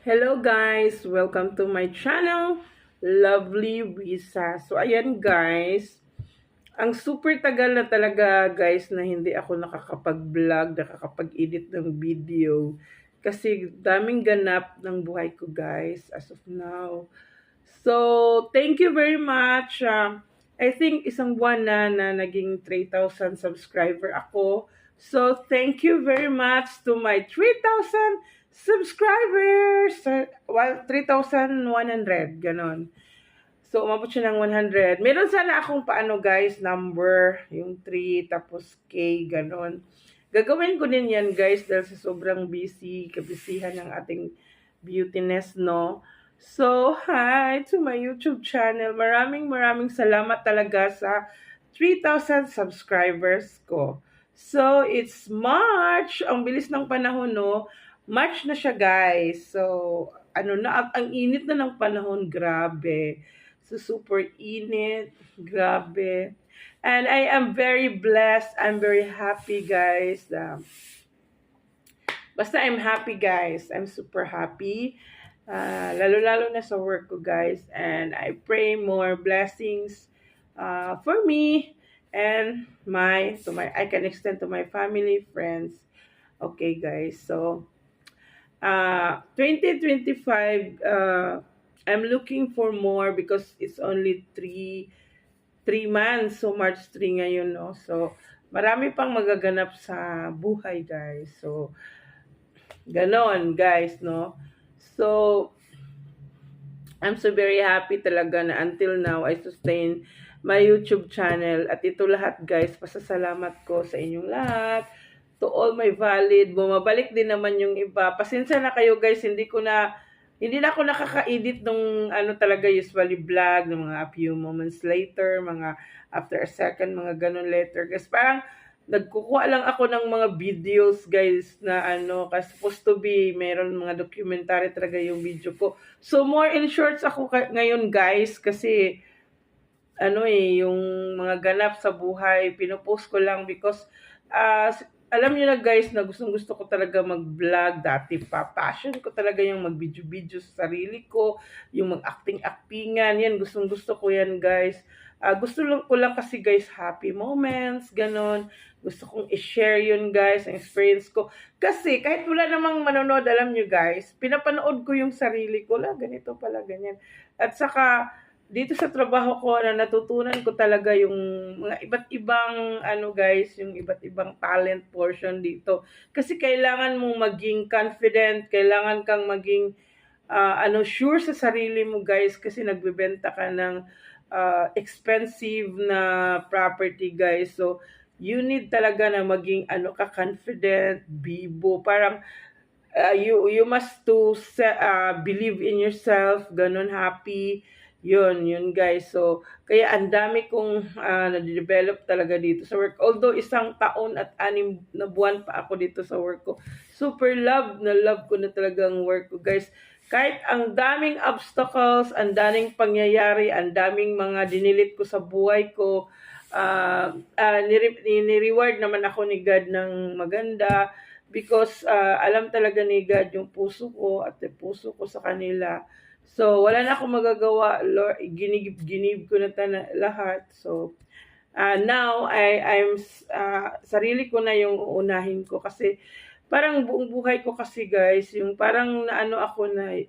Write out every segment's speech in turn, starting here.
Hello guys! Welcome to my channel, Lovely Risa. So ayan guys, ang super tagal na talaga guys na hindi ako nakakapag-vlog, nakakapag-edit ng video. Kasi daming ganap ng buhay ko guys as of now. So thank you very much. I think isang buwan na naging 3,000 subscriber ako. So thank you very much to my 3,000 subscribers. Well, 3,100, ganon. So, umabot siya ng 100. Meron sana akong paano guys, number, yung 3, tapos K, ganon. Gagawin ko din yan guys dahil sa sobrang busy, kabisihan ng ating beautiness, no? So, hi to my YouTube channel. Maraming salamat talaga sa 3,000 subscribers ko. So, it's March. Ang bilis ng panahon, no? March na siya, guys. So, ano na, ang init na ng panahon, grabe. So, super init, grabe. And I am very blessed. I'm very happy, guys. Basta I'm happy, guys. I'm super happy. Lalo-lalo na sa work ko, guys. And I pray more blessings for me and I can extend to my family, friends. Okay, guys. So, 2025, I'm looking for more because it's only 3 months. So, March 3 ngayon, no? So, marami pang magaganap sa buhay, guys. So, ganon, guys, no? So, I'm so very happy talaga na until now, I sustain my YouTube channel. At ito lahat, guys, pasasalamat ko sa inyong lahat. To all my valid, bumabalik din naman yung iba. Pasensya na kayo guys, hindi na ako nakaka-edit nung ano talaga usually vlog, ng mga a few moments later, mga after a second, mga ganun later. Guys, parang nagkukuha lang ako ng mga videos guys na ano, kasi supposed to be, meron mga documentary talaga yung video ko. So more in shorts ako ngayon guys, kasi ano yung mga ganap sa buhay, pinopost ko lang because alam niyo na guys na gustong-gusto ko talaga mag-vlog. Dati pa, passion ko talaga yung mag-video-video sa sarili ko, yung mag-acting-actingan. Yan, gustong-gusto ko yan guys. Gusto ko lang kasi guys, happy moments, ganon. Gusto kong i-share yun guys, ang experience ko. Kasi kahit wala namang manonood, alam niyo guys, pinapanood ko yung sarili ko. Ganito pala, ganyan. At saka, dito sa trabaho ko na natutunan ko talaga yung mga iba't ibang ano guys, yung iba't ibang talent portion dito. Kasi kailangan mong maging confident, kailangan kang maging sure sa sarili mo guys kasi nagbebenta ka ng expensive na property guys. So you need talaga na maging confident, bibo, parang you must to believe in yourself, ganun, happy. Yun guys. So, kaya ang dami kong na-develop talaga dito sa work. Although 1 taon at 6 na buwan pa ako dito sa work ko. Super love ko na talagang work ko guys. Kahit ang daming obstacles, ang daming pangyayari, ang daming mga dinilit ko sa buhay ko, ni-reward naman ako ni God ng maganda because alam talaga ni God yung puso ko at yung puso ko sa kanila. So, wala na akong magagawa. Lord, ginib ko na lahat. So, now, I'm sarili ko na yung uunahin ko. Kasi, parang buong buhay ko kasi, guys, yung parang ako na,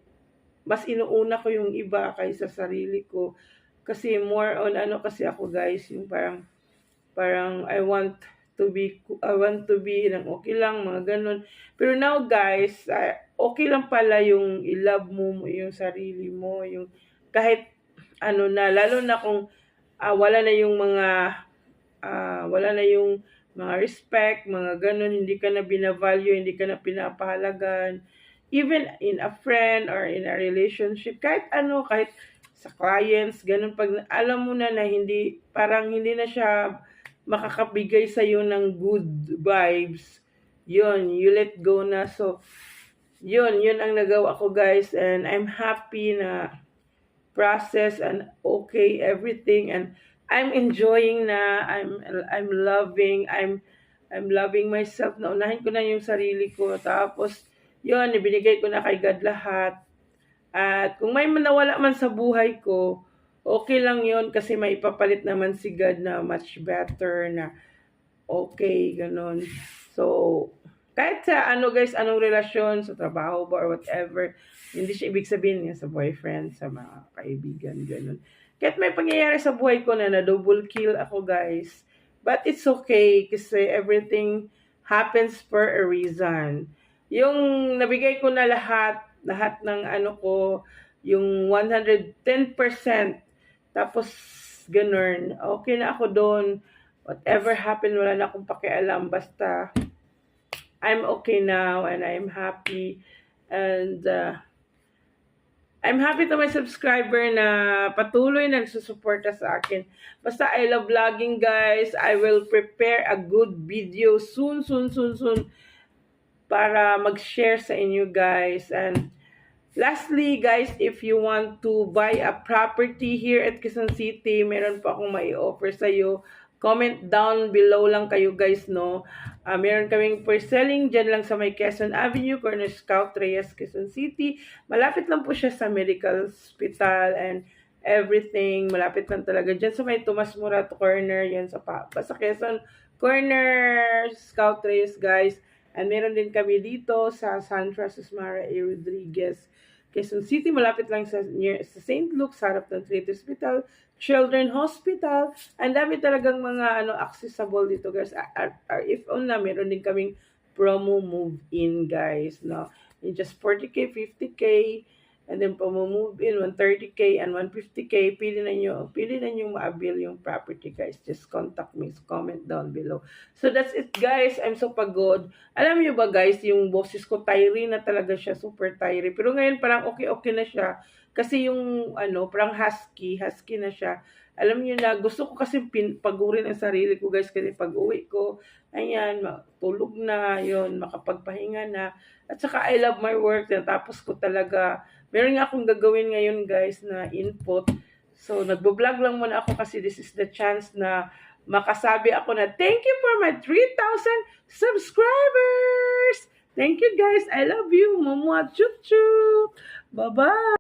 mas inuuna ko yung iba kaysa sarili ko. Kasi, more on kasi ako, guys, yung parang I want to be nang okay lang, mga ganun. Pero now guys, okay lang pala yung i-love mo yung sarili mo, yung kahit lalo na kung wala na yung mga respect, mga ganun, hindi ka na binavalue, hindi ka na pinapahalagan, even in a friend or in a relationship, kahit sa clients, ganun, pag alam mo na hindi na siya makakabigay sa iyo ng good vibes, yun, you let go na. So, yun ang nagawa ko guys, and I'm happy na process and okay everything, and I'm enjoying na, I'm loving myself. Naunahin ko na yung sarili ko, tapos yun, ibinigay ko na kay God lahat. At kung may nawala man sa buhay ko, okay lang yon kasi may ipapalit naman si God na much better na okay, ganun. So, kahit sa ano guys, anong relasyon, sa trabaho ba or whatever, hindi siya ibig sabihin nga sa boyfriend, sa mga kaibigan, ganun. Kahit may pangyayari sa buhay ko na double kill ako guys, but it's okay kasi everything happens for a reason. Yung nabigay ko na lahat ng ano ko, yung 110%, tapos ganun, okay na ako doon. Whatever happened, wala na akong pakialam. Basta, I'm okay now and I'm happy. And I'm happy to my subscriber na patuloy nagsusuporta sa akin. Basta I love vlogging guys. I will prepare a good video soon para mag-share sa inyo guys. And lastly guys, if you want to buy a property here at Quezon City, meron pa akong mai-offer sa iyo. Comment down below lang kayo guys, no? Meron kaming for selling dyan lang sa may Quezon Avenue, corner Scout Reyes, Quezon City. Malapit lang po siya sa medical hospital and everything. Malapit lang talaga dyan sa may Tomas Morato corner, yan sa Quezon corner Scout Reyes guys. And meron din kami dito sa San Francisco Mara A. Rodriguez, Quezon City, malapit lang sa St. Luke's, harap ng Trinity Hospital, Children's Hospital. Ang dami talagang mga accessible dito guys. If on na, meron din kaming promo move-in guys, no? In just 40k, 50k, and then move in 130k and 150k. Pili na nyo ma-avail yung property guys. Just contact me, comment down below. So that's it guys. I'm so pagod. Alam nyo ba guys, yung boses ko tiring na talaga siya, super tiring. Pero ngayon parang okay na siya. Kasi yung parang husky na siya. Alam niyo na, gusto ko kasi pagurin ang sarili ko guys, kasi pag uwi ko, ayan, tulog na, yon, makapagpahinga na. At saka I love my work, natapos ko talaga. Meron nga akong gagawin ngayon guys na input. So, nagbo-vlog lang muna ako kasi this is the chance na makasabi ako na thank you for my 3,000 subscribers! Thank you guys, I love you, Momwa Chup Chup! Bye-bye!